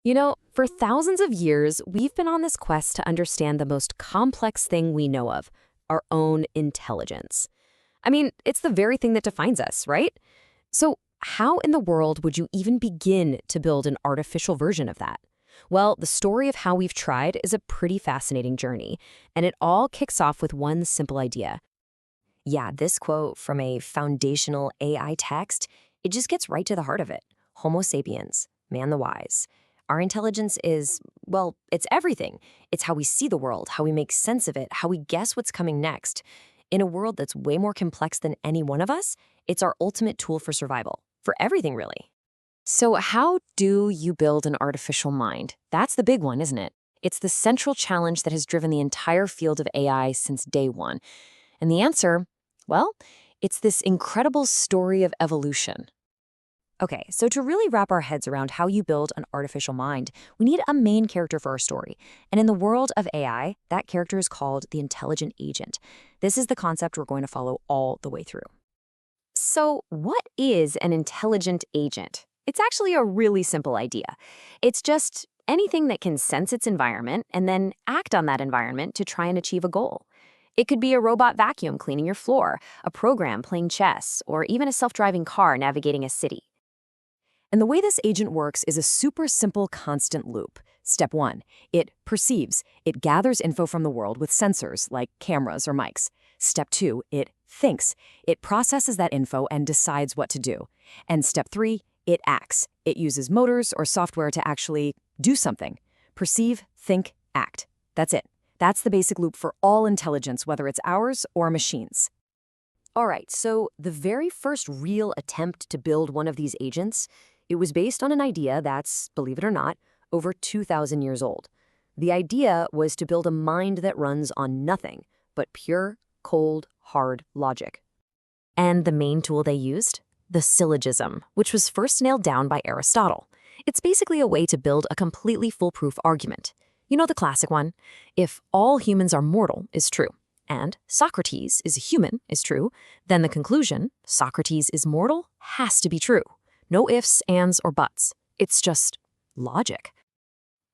For thousands of years, we've been on this quest to understand the most complex thing we know of, our own intelligence. I mean, it's the very thing that defines us, right? So, how in the world would you even begin to build an artificial version of that? Well, the story of how we've tried is a pretty fascinating journey, and it all kicks off with one simple idea. Yeah, this quote from a foundational AI text, it just gets right to the heart of it. Homo sapiens, man the wise. Our intelligence is, well, it's everything. It's how we see the world, how we make sense of it, how we guess what's coming next. In a world that's way more complex than any one of us, it's our ultimate tool for survival, for everything really. So, how do you build an artificial mind? That's the big one, isn't it? It's the central challenge that has driven the entire field of AI since day one. And the answer, well, it's this incredible story of evolution. Okay, so to really wrap our heads around how you build an artificial mind, we need a main character for our story. And in the world of AI, that character is called the intelligent agent. This is the concept we're going to follow all the way through. So, what is an intelligent agent? It's actually a really simple idea. It's just anything that can sense its environment and then act on that environment to try and achieve a goal. It could be a robot vacuum cleaning your floor, a program playing chess, or even a self-driving car navigating a city. And the way this agent works is a super simple constant loop. Step 1, it perceives. It gathers info from the world with sensors like cameras or mics. Step 2, it thinks. It processes that info and decides what to do. And step 3, it acts. It uses motors or software to actually do something. Perceive, think, act. That's it. That's the basic loop for all intelligence, whether it's ours or a machine's. All right, so the very first real attempt to build one of these agents, it was based on an idea that's, believe it or not, over 2,000 years old. The idea was to build a mind that runs on nothing but pure, cold, hard logic. And the main tool they used? The syllogism, which was first nailed down by Aristotle. It's basically a way to build a completely foolproof argument. You know the classic one, if all humans are mortal is true, and Socrates is a human is true, then the conclusion, Socrates is mortal, has to be true. No ifs, ands, or buts. It's just logic.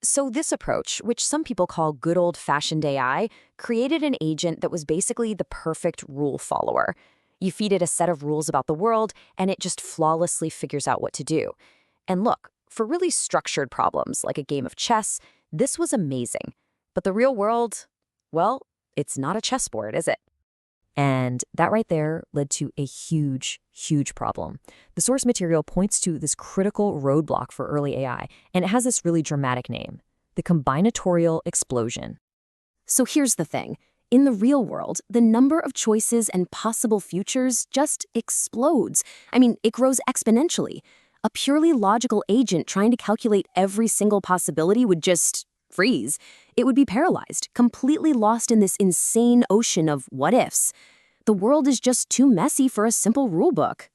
So this approach, which some people call good old-fashioned AI, created an agent that was basically the perfect rule follower. You feed it a set of rules about the world, and it just flawlessly figures out what to do. And look, for really structured problems like a game of chess, this was amazing. But the real world, well, it's not a chessboard, is it? And that right there led to a huge, huge problem. The source material points to this critical roadblock for early AI, and it has this really dramatic name, the combinatorial explosion. So here's the thing. In the real world, the number of choices and possible futures just explodes. I mean, it grows exponentially. A purely logical agent trying to calculate every single possibility would just freeze. It would be paralyzed, completely lost in this insane ocean of what-ifs. The world is just too messy for a simple rulebook.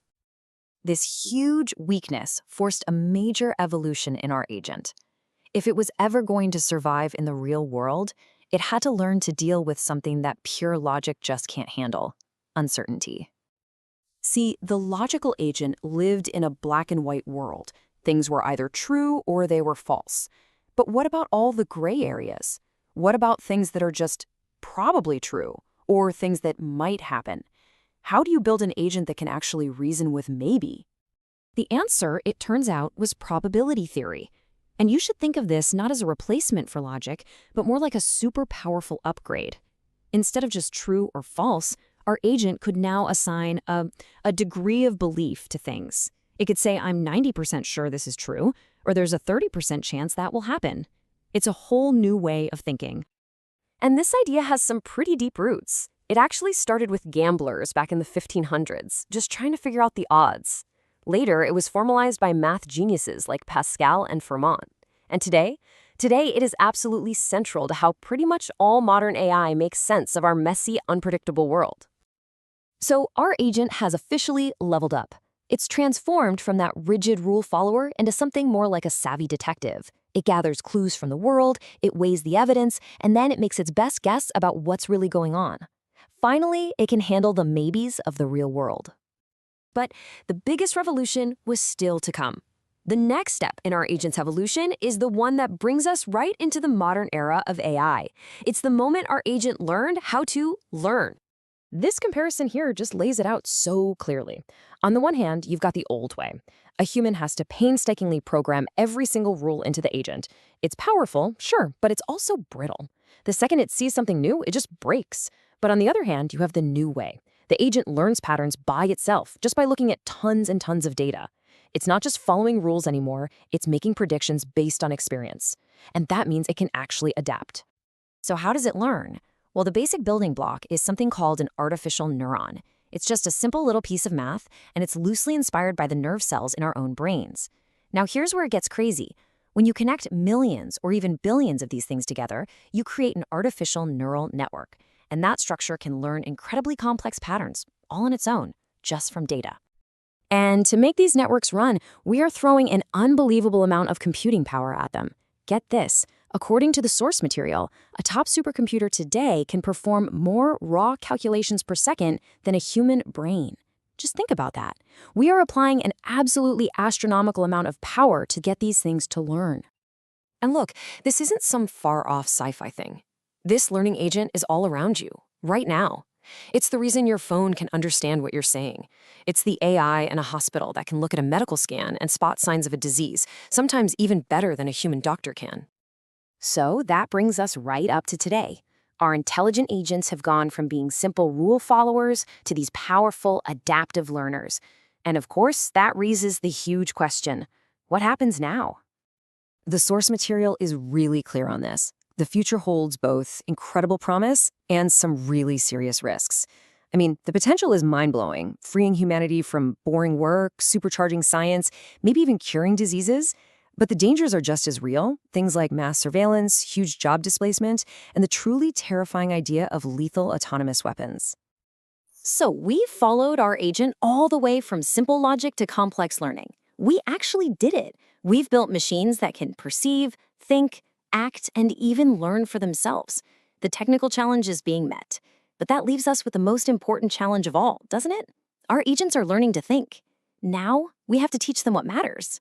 This huge weakness forced a major evolution in our agent. If it was ever going to survive in the real world, it had to learn to deal with something that pure logic just can't handle: uncertainty. See, the logical agent lived in a black and white world. Things were either true or they were false. But what about all the gray areas? What about things that are just probably true or things that might happen? How do you build an agent that can actually reason with maybe? The answer, it turns out, was probability theory. And you should think of this not as a replacement for logic, but more like a super powerful upgrade. Instead of just true or false, our agent could now assign a degree of belief to things. It could say, I'm 90% sure this is true, or there's a 30% chance that will happen. It's a whole new way of thinking. And this idea has some pretty deep roots. It actually started with gamblers back in the 1500s, just trying to figure out the odds. Later, it was formalized by math geniuses like Pascal and Fermat. And today it is absolutely central to how pretty much all modern AI makes sense of our messy, unpredictable world. So our agent has officially leveled up. It's transformed from that rigid rule follower into something more like a savvy detective. It gathers clues from the world, it weighs the evidence, and then it makes its best guess about what's really going on. Finally, it can handle the maybes of the real world. But the biggest revolution was still to come. The next step in our agent's evolution is the one that brings us right into the modern era of AI. It's the moment our agent learned how to learn. This comparison here just lays it out so clearly. On the one hand, you've got the old way. A human has to painstakingly program every single rule into the agent. It's powerful, sure, but it's also brittle. The second it sees something new, it just breaks. But on the other hand, you have the new way. The agent learns patterns by itself, just by looking at tons and tons of data. It's not just following rules anymore, it's making predictions based on experience. And that means it can actually adapt. So how does it learn? Well, the basic building block is something called an artificial neuron. It's just a simple little piece of math, and it's loosely inspired by the nerve cells in our own brains. Now, here's where it gets crazy. When you connect millions or even billions of these things together, you create an artificial neural network. And that structure can learn incredibly complex patterns, all on its own, just from data. And to make these networks run, we are throwing an unbelievable amount of computing power at them. Get this. According to the source material, a top supercomputer today can perform more raw calculations per second than a human brain. Just think about that. We are applying an absolutely astronomical amount of power to get these things to learn. And look, this isn't some far-off sci-fi thing. This learning agent is all around you, right now. It's the reason your phone can understand what you're saying. It's the AI in a hospital that can look at a medical scan and spot signs of a disease, sometimes even better than a human doctor can. So that brings us right up to today. Our intelligent agents have gone from being simple rule followers to these powerful, adaptive learners. And of course, that raises the huge question, what happens now? The source material is really clear on this. The future holds both incredible promise and some really serious risks. I mean, the potential is mind-blowing, freeing humanity from boring work, supercharging science, maybe even curing diseases. But the dangers are just as real, things like mass surveillance, huge job displacement, and the truly terrifying idea of lethal autonomous weapons. So we followed our agent all the way from simple logic to complex learning. We actually did it. We've built machines that can perceive, think, act, and even learn for themselves. The technical challenge is being met. But that leaves us with the most important challenge of all, doesn't it? Our agents are learning to think. Now, we have to teach them what matters.